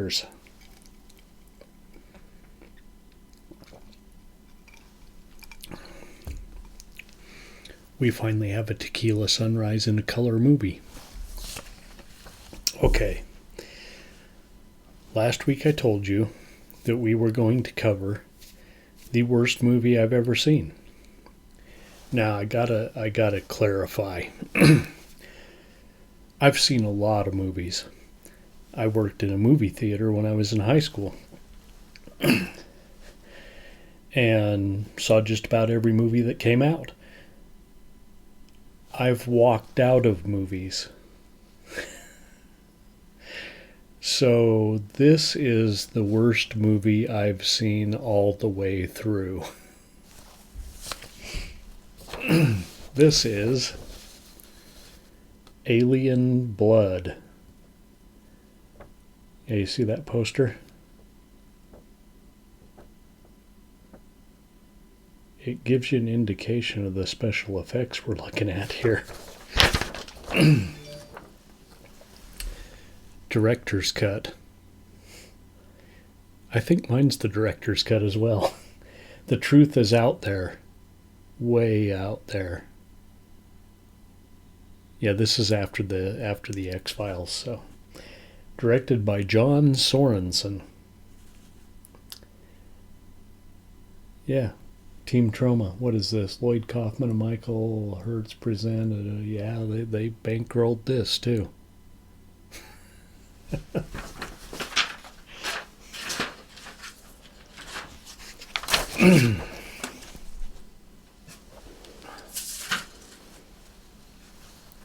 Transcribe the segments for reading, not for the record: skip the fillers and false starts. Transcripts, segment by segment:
Cheers. We finally have a tequila sunrise in a color movie. Okay. Last week I told you that we were going to cover the worst movie I've ever seen. Now I gotta clarify. I've seen a lot of movies. I worked in a movie theater when I was in high school. And saw just about every movie that came out. I've walked out of movies. So this is the worst movie I've seen all the way through. This is Alien Blood. Yeah, you see that poster? It gives you an indication of the special effects we're looking at here. Director's cut. I think mine's the director's cut as well. The truth is out there. Way out there. Yeah, this is after the X-Files, so. Directed by John Sorensen. Yeah. Team Trauma. What is this? Lloyd Kaufman and Michael Hertz presented. Yeah, they bankrolled this too.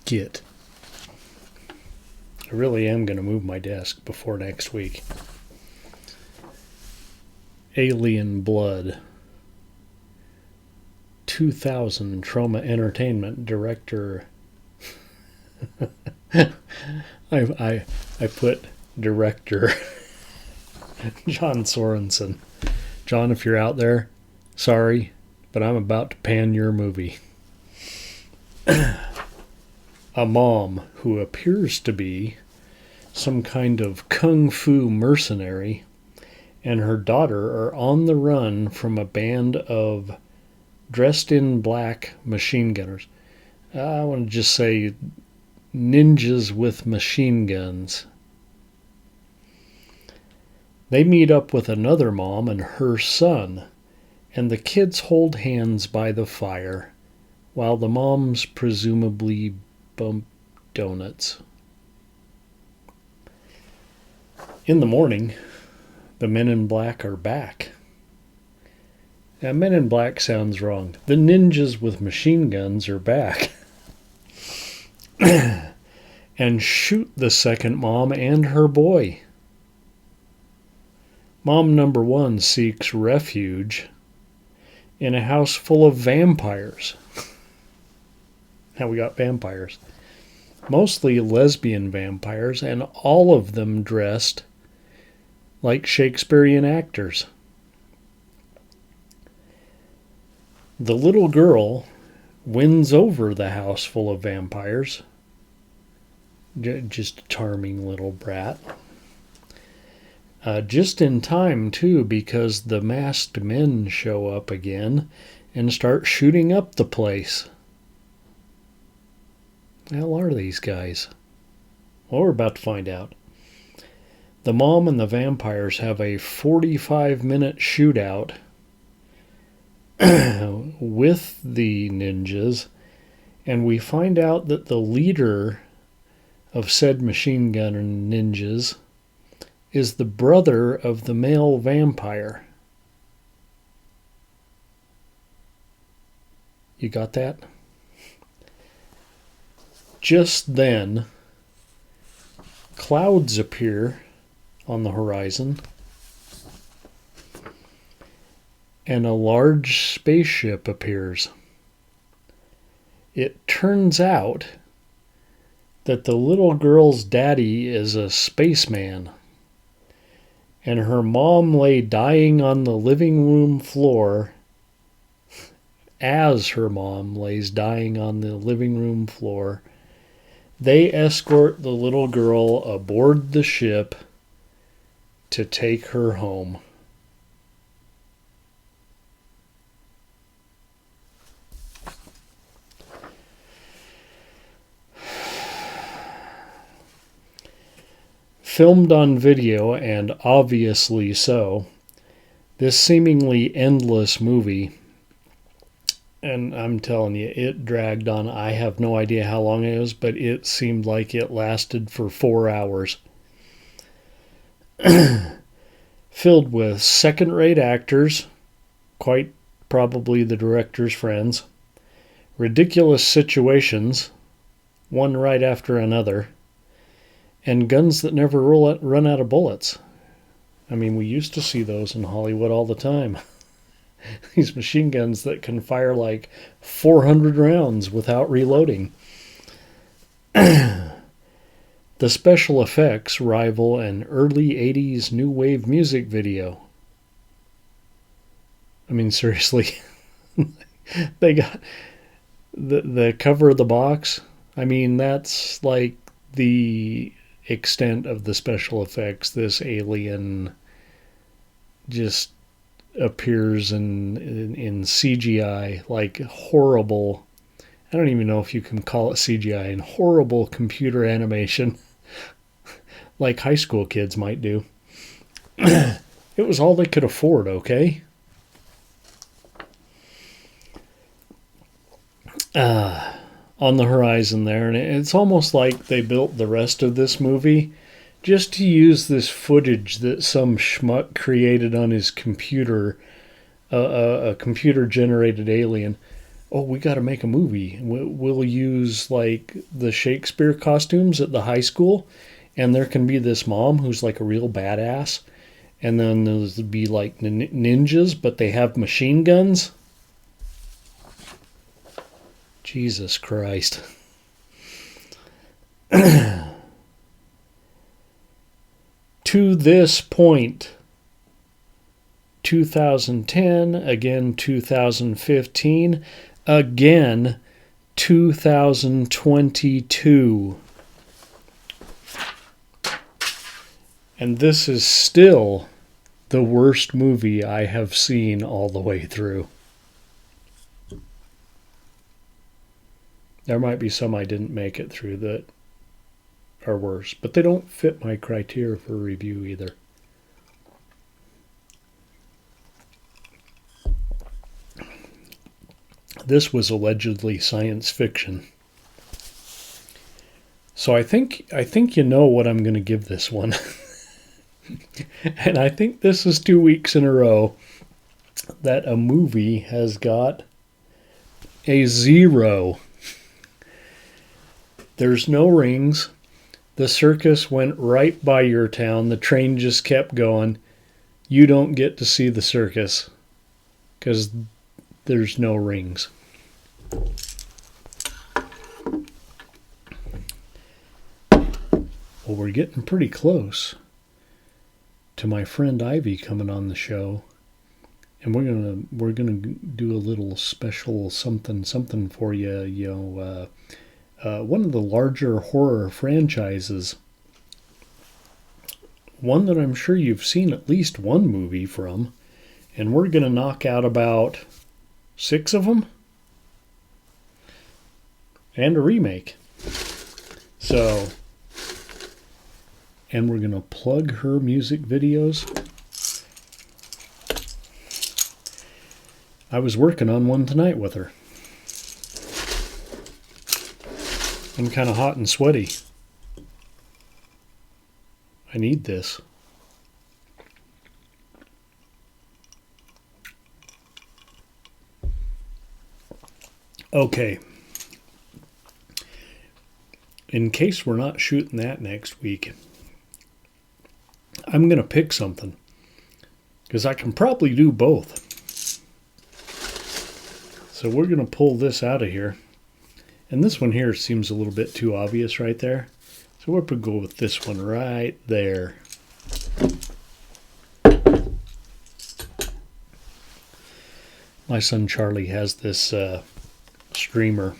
Get. I really am going to move my desk before next week. Alien Blood. 2000 Trauma Entertainment director. I put director John Sorensen. John, if you're out there, sorry, but I'm about to pan your movie. A mom who appears to be some kind of kung fu mercenary and her daughter are on the run from a band of dressed in black machine gunners. I want to just say ninjas with machine guns. They meet up with another mom and her son, and the kids hold hands by the fire while the moms presumably bump donuts. In the morning, the men in black are back. Now, Men in Black sounds wrong. The ninjas with machine guns are back. And shoot the second mom and her boy. Mom number one seeks refuge in a house full of vampires. Now we got vampires. Mostly lesbian vampires, and all of them dressed like Shakespearean actors. The little girl wins over the house full of vampires. Just a charming little brat. Just in time, too, because the masked men show up again and start shooting up the place. The hell are these guys? Well, we're about to find out. The mom and the vampires have a 45-minute shootout with the ninjas, and we find out that the leader of said machine gun ninjas is the brother of the male vampire. You got that? Just then, clouds appear on the horizon, and a large spaceship appears. It turns out that the little girl's daddy is a spaceman, and her mom lay dying on the living room floor as her mom lays dying on the living room floor. They escort the little girl aboard the ship to take her home. Filmed on video, and obviously so, this seemingly endless movie, and I'm telling you, it dragged on. I have no idea how long it was, but it seemed like it lasted for 4 hours. Filled with second-rate actors, quite probably the director's friends, ridiculous situations, one right after another, and guns that never run out of bullets. I mean, we used to see those in Hollywood all the time. These machine guns that can fire like 400 rounds without reloading. The special effects rival an early 80s new wave music video. I mean, seriously. They got the cover of the box. I mean, that's like the extent of the special effects. This alien just appears in CGI, like horrible. I don't even know if you can call it CGI, and horrible computer animation, like high school kids might do. It was all they could afford, okay? On the horizon there, and it's almost like they built the rest of this movie just to use this footage that some schmuck created on his computer, a computer-generated alien. Oh, we got to make a movie. We'll use like the Shakespeare costumes at the high school, and there can be this mom who's like a real badass, and then there'll be like ninjas, but they have machine guns. Jesus Christ. To this point, 2010, again 2015, again 2022. And this is still the worst movie I have seen all the way through. There might be some I didn't make it through that are worse, but they don't fit my criteria for review either. This was allegedly science fiction. So I think you know what I'm going to give this one. And I think this is 2 weeks in a row that a movie has got a 0. There's no rings. The circus went right by your town. The train just kept going. You don't get to see the circus because there's no rings. Well, we're getting pretty close to my friend Ivy coming on the show, and we're gonna do a little special something for you. You know, one of the larger horror franchises, one that I'm sure you've seen at least one movie from, and we're gonna knock out about 6 of them, and a remake. So. And we're going to plug her music videos. I was working on one tonight with her. I'm kind of hot and sweaty. I need this. Okay. In case we're not shooting that next week, I'm going to pick something, because I can probably do both. So we're going to pull this out of here. And this one here seems a little bit too obvious right there. So we're going to go with this one right there. My son Charlie has this streamer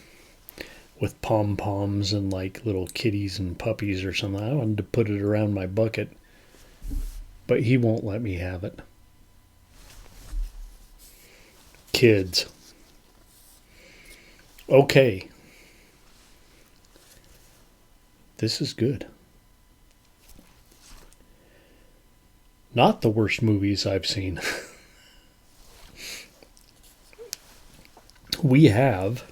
with pom-poms and like little kitties and puppies or something. I wanted to put it around my bucket. but he won't let me have it. Kids. Okay. This is good. Not the worst movies I've seen. We have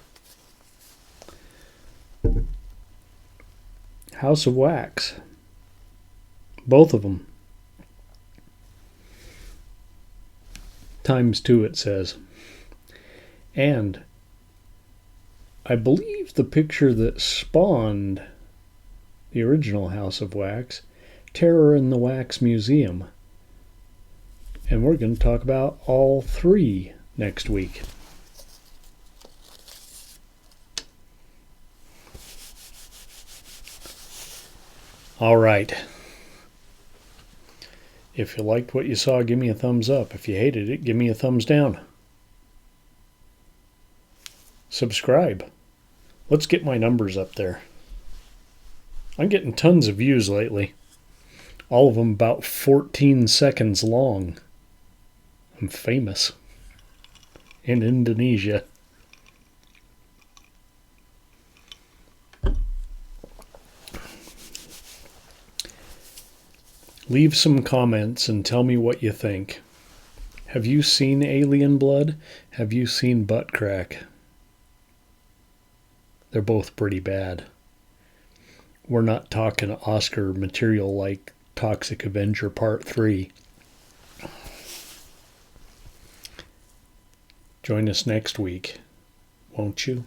House of Wax. Both of them. ×2 it says. And I believe the picture that spawned the original House of Wax, Terror in the Wax Museum. And we're going to talk about all three next week. All right. If you liked what you saw, give me a thumbs up. If you hated it, give me a thumbs down. Subscribe. Let's get my numbers up there. I'm getting tons of views lately. All of them about 14 seconds long. I'm famous. In Indonesia. Leave some comments and tell me what you think. Have you seen Alien Blood? Have you seen Butt Crack? They're both pretty bad. We're not talking Oscar material like Toxic Avenger Part 3. Join us next week, won't you?